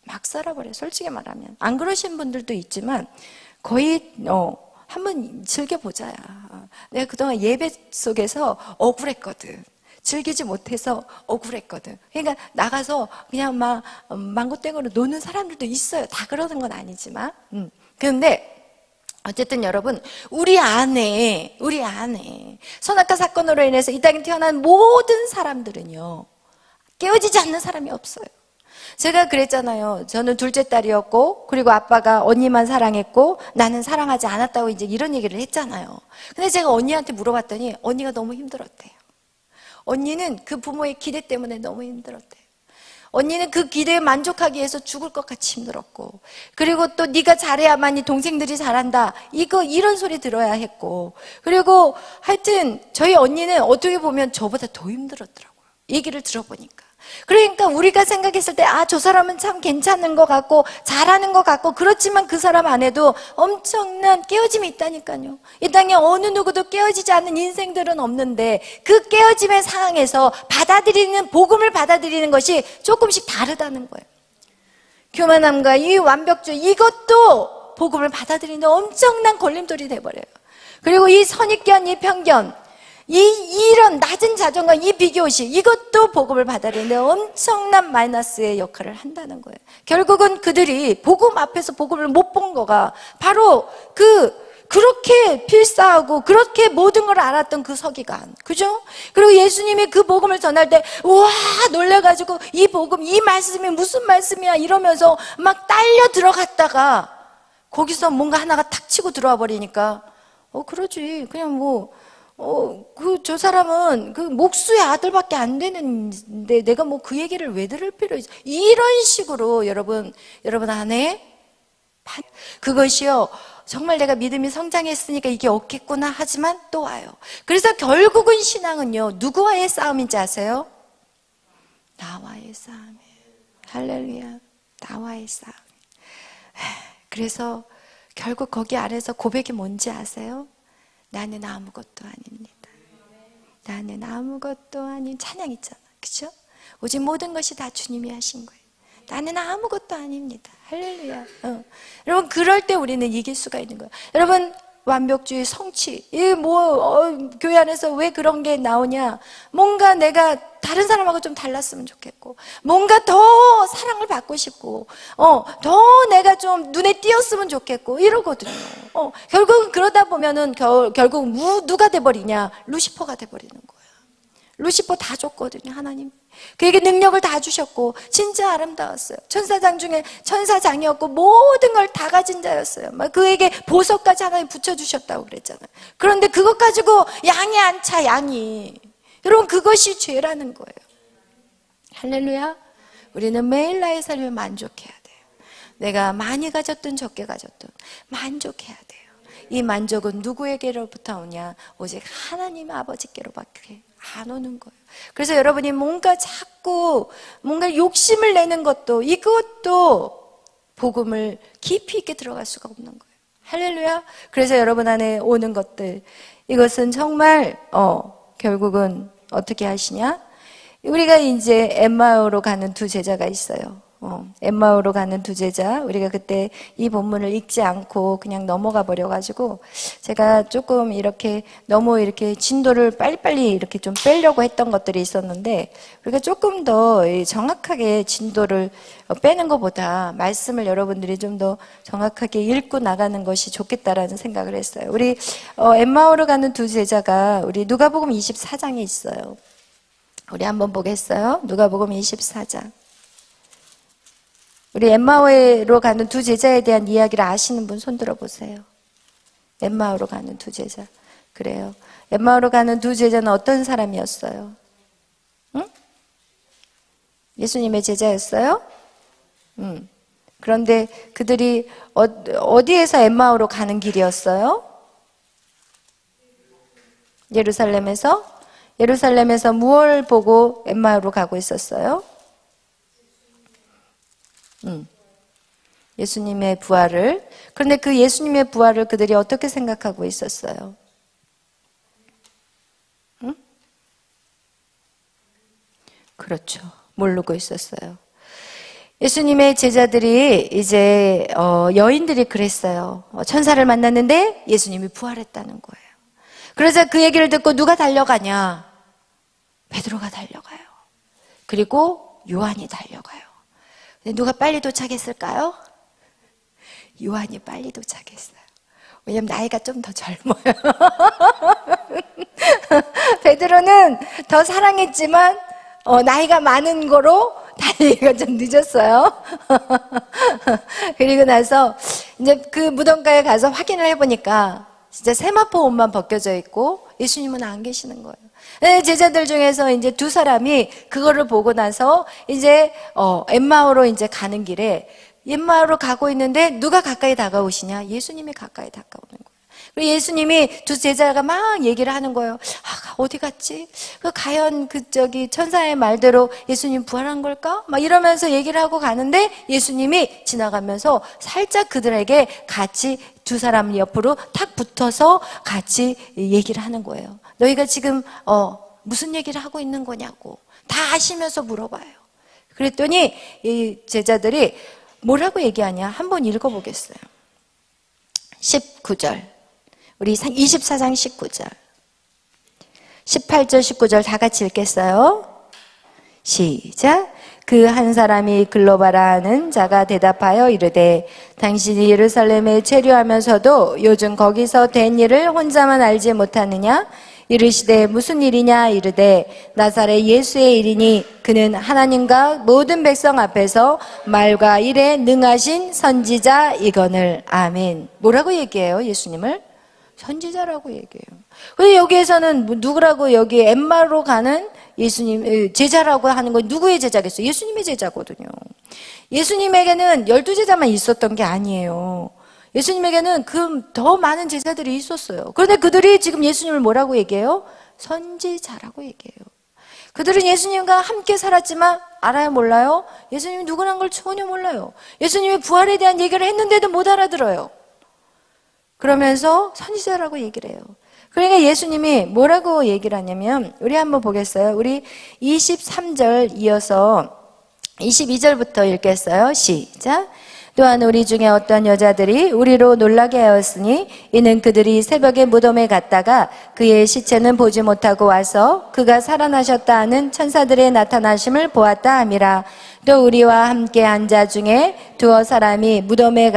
막 살아버려요. 솔직히 말하면. 안 그러신 분들도 있지만 거의 한번 즐겨보자야. 내가 그동안 예배 속에서 억울했거든. 즐기지 못해서 억울했거든. 그러니까 나가서 그냥 막 망고땡으로 노는 사람들도 있어요. 다 그러는 건 아니지만. 그런데 어쨌든 여러분, 우리 안에 선악과 사건으로 인해서 이 땅에 태어난 모든 사람들은요, 깨어지지 않는 사람이 없어요. 제가 그랬잖아요. 저는 둘째 딸이었고, 그리고 아빠가 언니만 사랑했고 나는 사랑하지 않았다고 이제 이런 얘기를 했잖아요. 근데 제가 언니한테 물어봤더니 언니가 너무 힘들었대요. 언니는 그 부모의 기대 때문에 너무 힘들었대요. 언니는 그 기대에 만족하기 위해서 죽을 것 같이 힘들었고, 그리고 또 네가 잘해야만이 동생들이 잘한다, 이런 소리 들어야 했고, 그리고 하여튼 저희 언니는 어떻게 보면 저보다 더 힘들었더라고요. 얘기를 들어보니까. 그러니까 우리가 생각했을 때 저 사람은 참 괜찮은 것 같고 잘하는 것 같고, 그렇지만 그 사람 안에도 엄청난 깨어짐이 있다니까요. 이 땅에 어느 누구도 깨어지지 않는 인생들은 없는데, 그 깨어짐의 상황에서 복음을 받아들이는 것이 조금씩 다르다는 거예요. 교만함과 이 완벽주의, 이것도 복음을 받아들이는 엄청난 걸림돌이 돼버려요. 그리고 이 선입견, 이 편견, 이런 낮은 자존감, 이 비교의식, 이것도 복음을 받아들이는데 엄청난 마이너스의 역할을 한다는 거예요. 결국은 그들이 복음 앞에서 복음을 못 본 거가 바로 그렇게 필사하고 그렇게 모든 걸 알았던 그 서기관, 그죠? 그리고 예수님이 그 복음을 전할 때 우와 놀래가지고 이 복음, 이 말씀이 무슨 말씀이야 이러면서 막 딸려 들어갔다가 거기서 뭔가 하나가 탁 치고 들어와 버리니까 그러지, 그냥 저 사람은 그 목수의 아들밖에 안 되는데 내가 그 얘기를 왜 들을 필요 있어? 이런 식으로 여러분 안에 그것이요, 정말 내가 믿음이 성장했으니까 이게 없겠구나 하지만 또 와요. 그래서 결국은 신앙은요, 누구와의 싸움인지 아세요? 나와의 싸움이에요. 할렐루야. 나와의 싸움. 그래서 결국 거기 아래서 고백이 뭔지 아세요? 나는 아무것도 아닙니다. 나는 아무것도 아닌 찬양 있잖아, 그렇죠? 오직 모든 것이 다 주님이 하신 거예요. 나는 아무것도 아닙니다. 할렐루야. 여러분, 그럴 때 우리는 이길 수가 있는 거예요. 여러분, 완벽주의, 성취, 교회 안에서 왜 그런 게 나오냐? 뭔가 내가 다른 사람하고 좀 달랐으면 좋겠고, 뭔가 더 사랑을 받고 싶고, 더 내가 좀 눈에 띄었으면 좋겠고, 이러거든요. 결국은 그러다 보면은 결국 누가 돼버리냐? 루시퍼가 돼버리는 거야. 루시퍼 다 줬거든요, 하나님. 그에게 능력을 다 주셨고 진짜 아름다웠어요. 천사장 중에 천사장이었고 모든 걸 다 가진 자였어요. 막 그에게 보석까지 하나님 붙여주셨다고 그랬잖아요. 그런데 그것 가지고 양이 안 차, 양이. 여러분, 그것이 죄라는 거예요. 할렐루야. 우리는 매일 나의 삶을 만족해야 돼요. 내가 많이 가졌든 적게 가졌든 만족해야 돼요. 이 만족은 누구에게로부터 오냐? 오직 하나님 아버지께로밖에 안 오는 거예요. 그래서 여러분이 뭔가 자꾸 뭔가 욕심을 내는 것도, 이것도 복음을 깊이 있게 들어갈 수가 없는 거예요. 할렐루야. 그래서 여러분 안에 오는 것들, 이것은 정말 결국은 어떻게 하시냐? 우리가 이제 엠마오로 가는 두 제자가 있어요. 엠마오로 가는 두 제자, 우리가 그때 이 본문을 읽지 않고 그냥 넘어가 버려가지고 제가 조금 이렇게 너무 이렇게 진도를 빨리빨리 이렇게 좀 빼려고 했던 것들이 있었는데, 우리가 조금 더 정확하게 진도를 빼는 것보다 말씀을 여러분들이 좀 더 정확하게 읽고 나가는 것이 좋겠다라는 생각을 했어요. 우리 엠마오로 가는 두 제자가 우리 누가복음 24장에 있어요. 우리 한번 보겠어요. 누가복음 24장. 우리 엠마오로 가는 두 제자에 대한 이야기를 아시는 분 손 들어보세요. 엠마오로 가는 두 제자. 그래요. 엠마오로 가는 두 제자는 어떤 사람이었어요? 응? 예수님의 제자였어요? 그런데 그들이 어디에서 엠마오로 가는 길이었어요? 예루살렘에서? 예루살렘에서 무엇을 보고 엠마오로 가고 있었어요? 예수님의 부활을. 그런데 그 예수님의 부활을 그들이 어떻게 생각하고 있었어요? 응? 그렇죠. 모르고 있었어요. 예수님의 제자들이 이제 여인들이 그랬어요. 천사를 만났는데 예수님이 부활했다는 거예요. 그래서 그 얘기를 듣고 누가 달려가냐? 베드로가 달려가요. 그리고 요한이 달려가요. 누가 빨리 도착했을까요? 요한이 빨리 도착했어요. 왜냐면 나이가 좀 더 젊어요. 베드로는 더 사랑했지만 나이가 많은 거로 달리기가 좀 늦었어요. 그리고 나서 이제 그 무덤가에 가서 확인을 해보니까 진짜 세마포 옷만 벗겨져 있고 예수님은 안 계시는 거예요. 제자들 중에서 이제 두 사람이 그거를 보고 나서 이제 엠마오로 이제 가는 길에, 엠마오로 가고 있는데 누가 가까이 다가오시냐? 예수님이 가까이 다가오는 거예요. 그리고 예수님이 두 제자가 막 얘기를 하는 거예요. 어디 갔지? 과연 천사의 말대로 예수님 부활한 걸까? 막 이러면서 얘기를 하고 가는데 예수님이 지나가면서 살짝 그들에게 같이 두 사람 옆으로 탁 붙어서 같이 얘기를 하는 거예요. 너희가 지금 무슨 얘기를 하고 있는 거냐고 다 아시면서 물어봐요. 그랬더니 이 제자들이 뭐라고 얘기하냐? 한번 읽어보겠어요. 19절. 우리 24장 19절. 18절 19절 다 같이 읽겠어요. 시작. 그 한 사람이 글로바라는 자가 대답하여 이르되 당신이 예루살렘에 체류하면서도 요즘 거기서 된 일을 혼자만 알지 못하느냐? 이르시되 무슨 일이냐? 이르되 나사렛 예수의 일이니 그는 하나님과 모든 백성 앞에서 말과 일에 능하신 선지자 이거늘. 아멘. 뭐라고 얘기해요? 예수님을? 선지자라고 얘기해요. 근데 여기에서는 누구라고, 여기 엠마로 가는 예수님 제자라고 하는 건 누구의 제자겠어요? 예수님의 제자거든요. 예수님에게는 12제자만 있었던 게 아니에요. 예수님에게는 더 많은 제자들이 있었어요. 그런데 그들이 지금 예수님을 뭐라고 얘기해요? 선지자라고 얘기해요. 그들은 예수님과 함께 살았지만 알아요, 몰라요? 예수님이 누구란 걸 전혀 몰라요. 예수님의 부활에 대한 얘기를 했는데도 못 알아들어요. 그러면서 선지자라고 얘기를 해요. 그러니까 예수님이 뭐라고 얘기를 하냐면, 우리 한번 보겠어요. 우리 23절 이어서 22절부터 읽겠어요. 시작. 또한 우리 중에 어떤 여자들이 우리로 놀라게 하였으니 이는 그들이 새벽에 무덤에 갔다가 그의 시체는 보지 못하고 와서 그가 살아나셨다 하는 천사들의 나타나심을 보았다 함이라. 또 우리와 함께 한 자 중에 두어 사람이 무덤에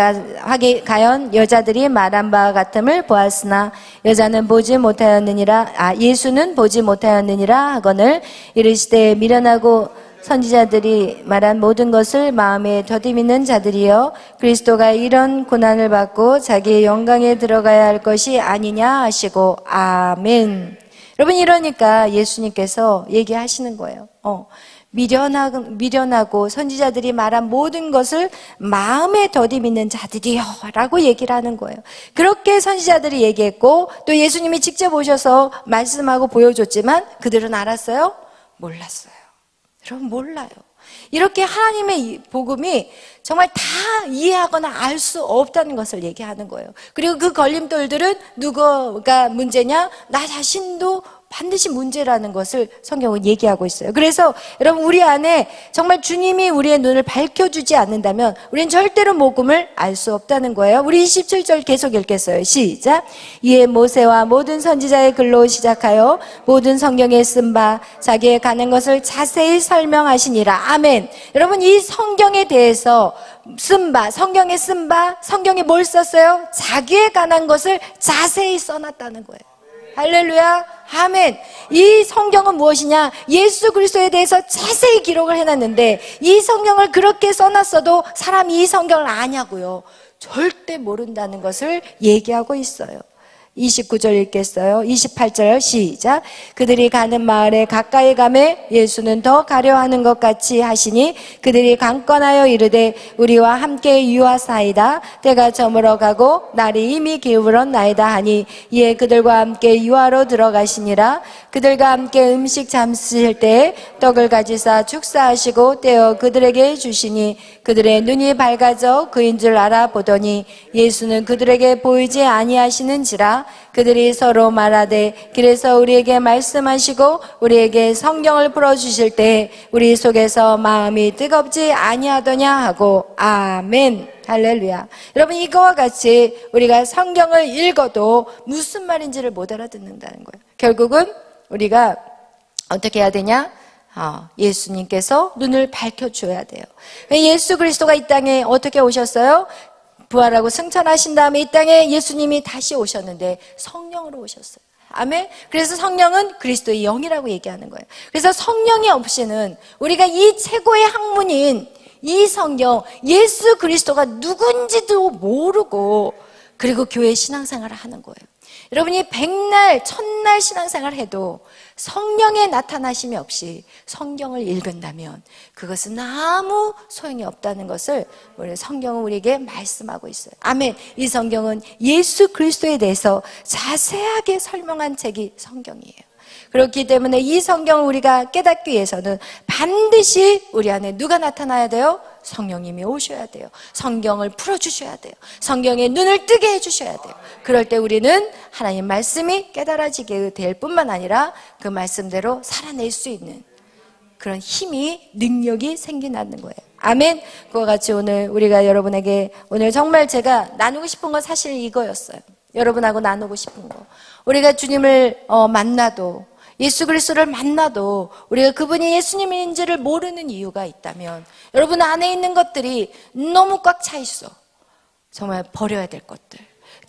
가연 여자들이 말한 바와 같음을 보았으나 여자는 보지 못하였느니라. 예수는 보지 못하였느니라 하거늘 이르시되 미련하고 선지자들이 말한 모든 것을 마음에 더듬이는 자들이여 그리스도가 이런 고난을 받고 자기의 영광에 들어가야 할 것이 아니냐 하시고 아멘. 여러분, 이러니까 예수님께서 얘기하시는 거예요. 미련하고 선지자들이 말한 모든 것을 마음에 더듬이는 자들이요 라고 얘기를 하는 거예요. 그렇게 선지자들이 얘기했고 또 예수님이 직접 오셔서 말씀하고 보여줬지만 그들은 알았어요? 몰랐어요. 여러분, 몰라요. 이렇게 하나님의 복음이 정말 다 이해하거나 알 수 없다는 것을 얘기하는 거예요. 그리고 그 걸림돌들은 누구가 문제냐? 나 자신도 반드시 문제라는 것을 성경은 얘기하고 있어요. 그래서 여러분, 우리 안에 정말 주님이 우리의 눈을 밝혀주지 않는다면 우리는 절대로 복음을 알 수 없다는 거예요. 우리 27절 계속 읽겠어요. 시작. 이에 모세와 모든 선지자의 글로 시작하여 모든 성경에 쓴 바 자기의 가는 것을 자세히 설명하시니라. 아멘. 여러분, 이 성경에 대해서 성경에 쓴 바, 성경에 뭘 썼어요? 자기에 관한 것을 자세히 써놨다는 거예요. 할렐루야, 아멘. 이 성경은 무엇이냐? 예수 그리스도에 대해서 자세히 기록을 해놨는데 이 성경을 그렇게 써놨어도 사람이 이 성경을 아냐고요? 절대 모른다는 것을 얘기하고 있어요. 29절 읽겠어요. 28절 시작. 그들이 가는 마을에 가까이 가매 예수는 더 가려 하는 것 같이 하시니 그들이 강권하여 이르되 우리와 함께 유하사이다. 때가 저물어 가고 날이 이미 기울었나이다 하니 이에 그들과 함께 유하로 들어가시니라. 그들과 함께 음식 잠쓰실 때에 떡을 가지사 축사하시고 떼어 그들에게 주시니 그들의 눈이 밝아져 그인 줄 알아보더니 예수는 그들에게 보이지 아니하시는지라. 그들이 서로 말하되 길에서 우리에게 말씀하시고 우리에게 성경을 풀어주실 때 우리 속에서 마음이 뜨겁지 아니하더냐 하고 아멘. 할렐루야. 여러분, 이거와 같이 우리가 성경을 읽어도 무슨 말인지를 못 알아듣는다는 거예요. 결국은 우리가 어떻게 해야 되냐? 예수님께서 눈을 밝혀줘야 돼요. 예수 그리스도가 이 땅에 어떻게 오셨어요? 부활하고 승천하신 다음에 이 땅에 예수님이 다시 오셨는데 성령으로 오셨어요. 아멘. 그래서 성령은 그리스도의 영이라고 얘기하는 거예요. 그래서 성령이 없이는 우리가 이 최고의 학문인 이 성경, 예수 그리스도가 누군지도 모르고 그리고 교회 신앙생활을 하는 거예요. 여러분이 100날, 1000날 신앙생활을 해도 성령의 나타나심이 없이 성경을 읽은다면 그것은 아무 소용이 없다는 것을 우리 성경은 우리에게 말씀하고 있어요. 아멘. 이 성경은 예수 그리스도에 대해서 자세하게 설명한 책이 성경이에요. 그렇기 때문에 이 성경을 우리가 깨닫기 위해서는 반드시 우리 안에 누가 나타나야 돼요? 성령님이 오셔야 돼요. 성경을 풀어주셔야 돼요. 성경의 눈을 뜨게 해주셔야 돼요. 그럴 때 우리는 하나님 말씀이 깨달아지게 될 뿐만 아니라 그 말씀대로 살아낼 수 있는 그런 힘이, 능력이 생겨나는 거예요. 아멘. 그와 같이 오늘 우리가 여러분에게 오늘 정말 제가 나누고 싶은 건 사실 이거였어요. 여러분하고 나누고 싶은 거. 우리가 주님을 만나도 예수 그리스도를 만나도 우리가 그분이 예수님인지를 모르는 이유가 있다면 여러분 안에 있는 것들이 너무 꽉 차 있어. 정말 버려야 될 것들,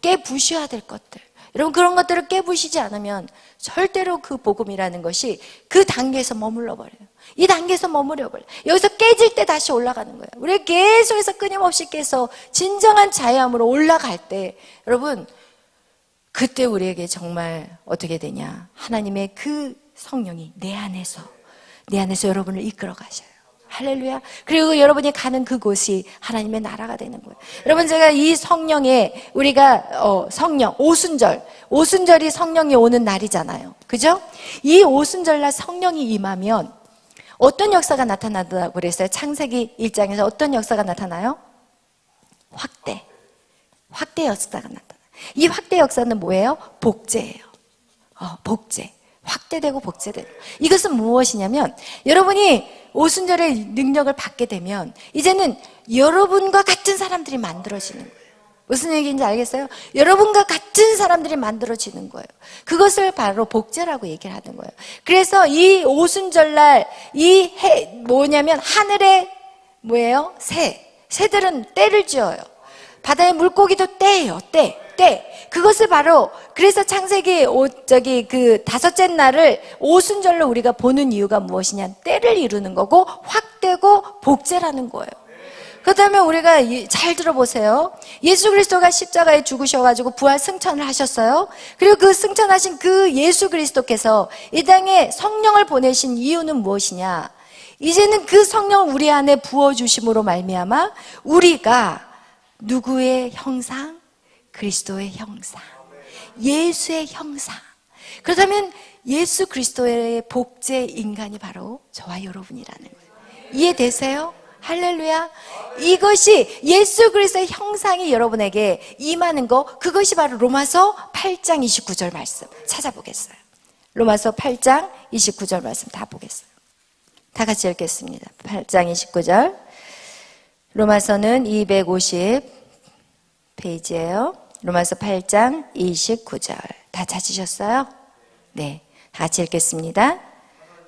깨부셔야 될 것들. 여러분 그런 것들을 깨부시지 않으면 절대로 그 복음이라는 것이 그 단계에서 머물러 버려요. 이 단계에서 머무려 버려요. 여기서 깨질 때 다시 올라가는 거예요. 우리가 계속해서 끊임없이 깨서 진정한 자유함으로 올라갈 때 여러분 그때 우리에게 정말 어떻게 되냐? 하나님의 그 성령이 내 안에서 여러분을 이끌어 가셔요. 할렐루야. 그리고 여러분이 가는 그곳이 하나님의 나라가 되는 거예요. 여러분 제가 이 성령에 우리가 성령 오순절이 성령이 오는 날이잖아요. 그죠? 이 오순절날 성령이 임하면 어떤 역사가 나타나더라고 그랬어요? 창세기 1장에서 어떤 역사가 나타나요? 확대 역사가 나타나요. 이 확대 역사는 뭐예요? 복제예요. 복제. 확대되고 복제되는. 이것은 무엇이냐면 여러분이 오순절의 능력을 받게 되면 이제는 여러분과 같은 사람들이 만들어지는 거예요. 무슨 얘기인지 알겠어요? 여러분과 같은 사람들이 만들어지는 거예요. 그것을 바로 복제라고 얘기를 하는 거예요. 그래서 이 오순절날 뭐냐면 하늘에 뭐예요? 새들은 떼를 지어요. 바다의 물고기도 떼예요. 떼. 그것을 바로 그래서 창세기 그 다섯째 날을 오순절로 우리가 보는 이유가 무엇이냐? 때를 이루는 거고 확대고 복제라는 거예요. 그렇다면 우리가 잘 들어보세요. 예수 그리스도가 십자가에 죽으셔가지고 부활 승천을 하셨어요. 그리고 그 승천하신 그 예수 그리스도께서 이 땅에 성령을 보내신 이유는 무엇이냐? 이제는 그 성령을 우리 안에 부어주심으로 말미암아 우리가 누구의 형상? 그리스도의 형상, 예수의 형상. 그렇다면 예수 그리스도의 복제 인간이 바로 저와 여러분이라는 거예요. 이해되세요? 할렐루야. 이것이 예수 그리스도의 형상이 여러분에게 임하는 거, 그것이 바로 로마서 8장 29절 말씀 찾아보겠어요. 로마서 8장 29절 말씀 다 보겠어요. 다 같이 읽겠습니다. 8장 29절. 로마서는 250페이지예요. 로마서 8장 29절. 다 찾으셨어요? 네. 다 같이 읽겠습니다.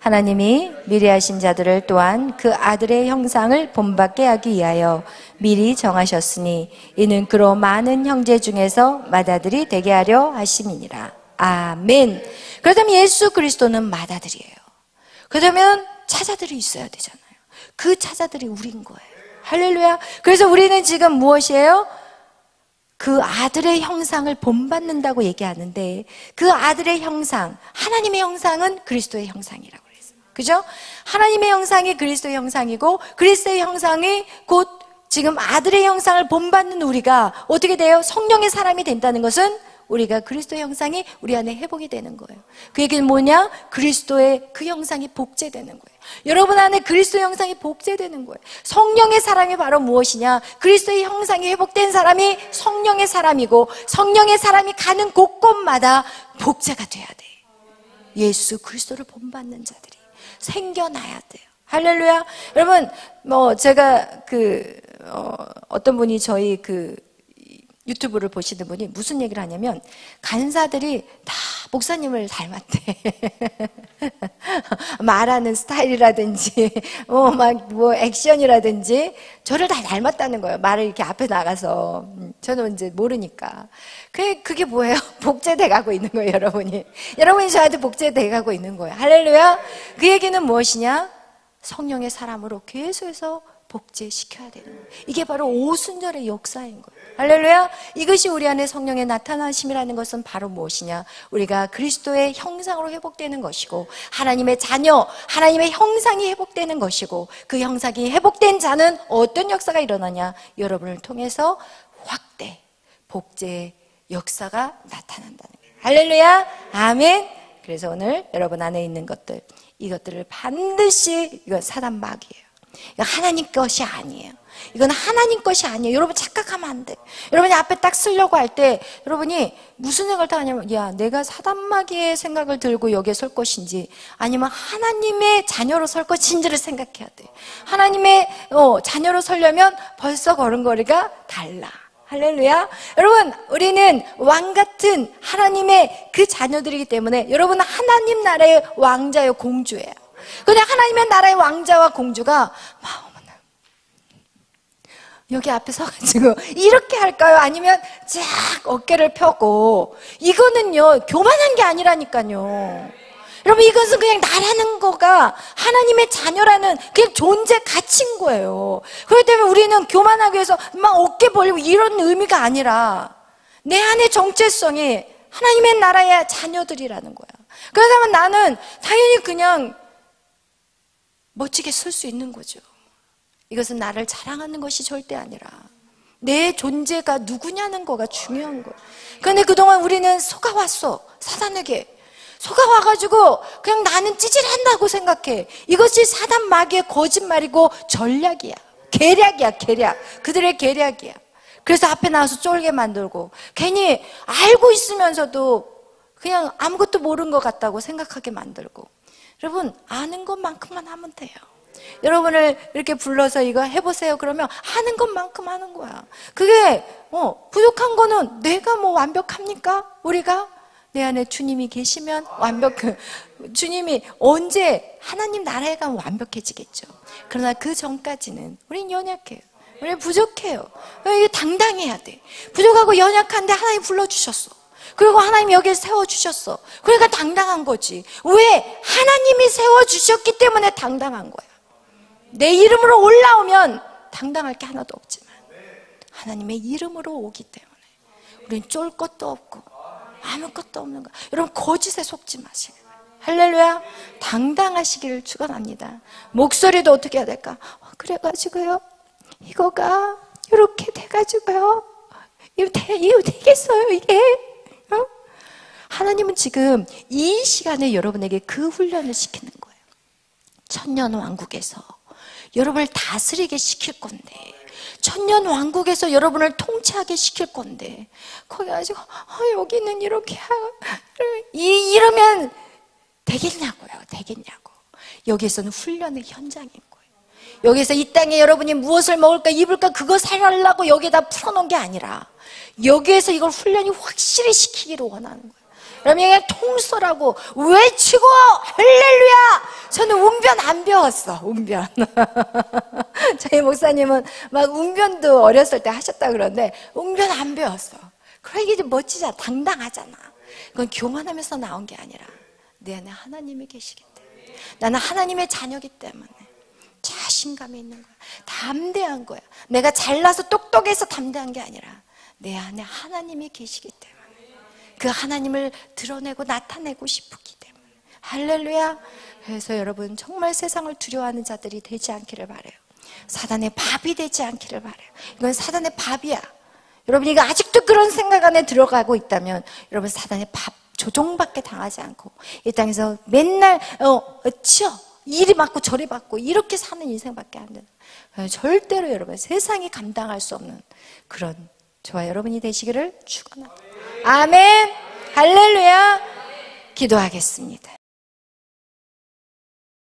하나님이 미리 하신 자들을 또한 그 아들의 형상을 본받게 하기 위하여 미리 정하셨으니 이는 그로 많은 형제 중에서 맏아들이 되게 하려 하심이니라. 아멘. 그렇다면 예수 그리스도는 맏아들이에요. 그렇다면 차자들이 있어야 되잖아요. 그 차자들이 우린 거예요. 할렐루야. 그래서 우리는 지금 무엇이에요? 그 아들의 형상을 본받는다고 얘기하는데 그 아들의 형상, 하나님의 형상은 그리스도의 형상이라고 그랬어요. 그죠? 하나님의 형상이 그리스도의 형상이고 그리스도의 형상이 곧 지금 아들의 형상을 본받는 우리가 어떻게 돼요? 성령의 사람이 된다는 것은 우리가 그리스도의 형상이 우리 안에 회복이 되는 거예요. 그 얘기는 뭐냐? 그리스도의 그 형상이 복제되는 거예요. 여러분 안에 그리스도의 형상이 복제되는 거예요. 성령의 사람이 바로 무엇이냐? 그리스도의 형상이 회복된 사람이 성령의 사람이고 성령의 사람이 가는 곳곳마다 복제가 돼야 돼. 예수 그리스도를 본받는 자들이 생겨나야 돼요. 할렐루야. 여러분 제가 어떤 분이 저희 유튜브를 보시는 분이 무슨 얘기를 하냐면 간사들이 다 목사님을 닮았대. 말하는 스타일이라든지 액션이라든지 저를 다 닮았다는 거예요. 말을 이렇게 앞에 나가서. 저는 이제 모르니까. 그게 뭐예요? 복제돼 가고 있는 거예요, 여러분이. 여러분이 저한테 복제돼 가고 있는 거예요. 할렐루야. 그 얘기는 무엇이냐? 성령의 사람으로 계속해서 복제시켜야 되는 거예요. 이게 바로 오순절의 역사인 거예요. 할렐루야. 이것이 우리 안에 성령의 나타나심이라는 것은 바로 무엇이냐? 우리가 그리스도의 형상으로 회복되는 것이고 하나님의 자녀, 하나님의 형상이 회복되는 것이고 그 형상이 회복된 자는 어떤 역사가 일어나냐? 여러분을 통해서 확대, 복제의 역사가 나타난다는 거예요. 할렐루야. 아멘. 그래서 오늘 여러분 안에 있는 것들, 이것들을 반드시 이건 사단 마귀예요. 이건 하나님 것이 아니에요. 이건 하나님 것이 아니에요. 여러분 착각하면 안 돼. 여러분이 앞에 딱 쓰려고 할 때 여러분이 무슨 생각을 하냐면 야, 내가 사단마귀의 생각을 들고 여기에 설 것인지 아니면 하나님의 자녀로 설 것인지를 생각해야 돼. 하나님의 자녀로 서려면 벌써 걸음걸이가 달라. 할렐루야. 여러분 우리는 왕같은 하나님의 그 자녀들이기 때문에 여러분은 하나님 나라의 왕자요 공주예요. 그냥 하나님의 나라의 왕자와 공주가 어머나 여기 앞에 서가지고 이렇게 할까요? 아니면 쫙 어깨를 펴고 이거는요 교만한 게 아니라니까요. 여러분 이것은 그냥 나라는 거가 하나님의 자녀라는 그냥 존재 가치인 거예요. 그렇기 때문에 우리는 교만하기 위해서 막 어깨 벌리고 이런 의미가 아니라 내 안의 정체성이 하나님의 나라의 자녀들이라는 거야. 그러다면 나는 당연히 그냥 멋지게 설 수 있는 거죠. 이것은 나를 자랑하는 것이 절대 아니라 내 존재가 누구냐는 거가 중요한 거예요. 그런데 그동안 우리는 속아왔어. 사단에게 속아와가지고 그냥 나는 찌질한다고 생각해. 이것이 사단 마귀의 거짓말이고 전략이야. 계략이야, 계략. 그들의 계략이야. 그래서 앞에 나와서 쫄게 만들고 괜히 알고 있으면서도 그냥 아무것도 모르는 것 같다고 생각하게 만들고, 여러분 아는 것만큼만 하면 돼요. 여러분을 이렇게 불러서 이거 해보세요 그러면 하는 것만큼 하는 거야. 그게 부족한 거는 내가 뭐 완벽합니까? 우리가 내 안에 주님이 계시면 주님이 언제 하나님 나라에 가면 완벽해지겠죠. 그러나 그 전까지는 우린 연약해요. 우린 부족해요. 이게 당당해야 돼. 부족하고 연약한데 하나님 불러주셨어. 그리고 하나님 여기에 세워주셨어. 그러니까 당당한 거지. 왜? 하나님이 세워주셨기 때문에 당당한 거야. 내 이름으로 올라오면 당당할 게 하나도 없지만 하나님의 이름으로 오기 때문에 우린 쫄 것도 없고 아무것도 없는 거야. 여러분 거짓에 속지 마시고, 할렐루야, 당당하시기를 축원합니다. 목소리도 어떻게 해야 될까? 그래가지고요 이거가 이렇게 돼가지고요 이거 되겠어요 이게? 하나님은 지금 이 시간에 여러분에게 그 훈련을 시키는 거예요. 천년 왕국에서 여러분을 다스리게 시킬 건데, 천년 왕국에서 여러분을 통치하게 시킬 건데, 거기 가지고 여기는 이렇게 이러면 되겠냐고요. 되겠냐고. 여기에서는 훈련의 현장인 거예요. 여기서 이 땅에 여러분이 무엇을 먹을까 입을까 그거 살려고 여기에다 풀어놓은 게 아니라 여기에서 이걸 훈련이 확실히 시키기를 원하는 거예요. 여러분 그냥 통솔하고 외치고 할렐루야. 저는 운변 안 배웠어. 운변. 저희 목사님은 막 운변도 어렸을 때 하셨다 그러는데 운변 안 배웠어. 그러니까 이게 멋지잖아. 당당하잖아. 그건 교만하면서 나온 게 아니라 내 안에 하나님이 계시기 때문에, 나는 하나님의 자녀이기 때문에 자신감이 있는 거야. 담대한 거야. 내가 잘나서 똑똑해서 담대한 게 아니라 내 안에 하나님이 계시기 때문에 그 하나님을 드러내고 나타내고 싶기 때문에. 할렐루야. 그래서 여러분 정말 세상을 두려워하는 자들이 되지 않기를 바라요. 사단의 밥이 되지 않기를 바라요. 이건 사단의 밥이야. 여러분이 아직도 그런 생각 안에 들어가고 있다면 여러분 사단의 밥 조종밖에 당하지 않고 이 땅에서 맨날 이리 맞고 저리 맞고 이렇게 사는 인생밖에 안 되는, 절대로 여러분 세상이 감당할 수 없는 그런 저와 여러분이 되시기를 축원합니다. 아멘. 할렐루야. 기도하겠습니다.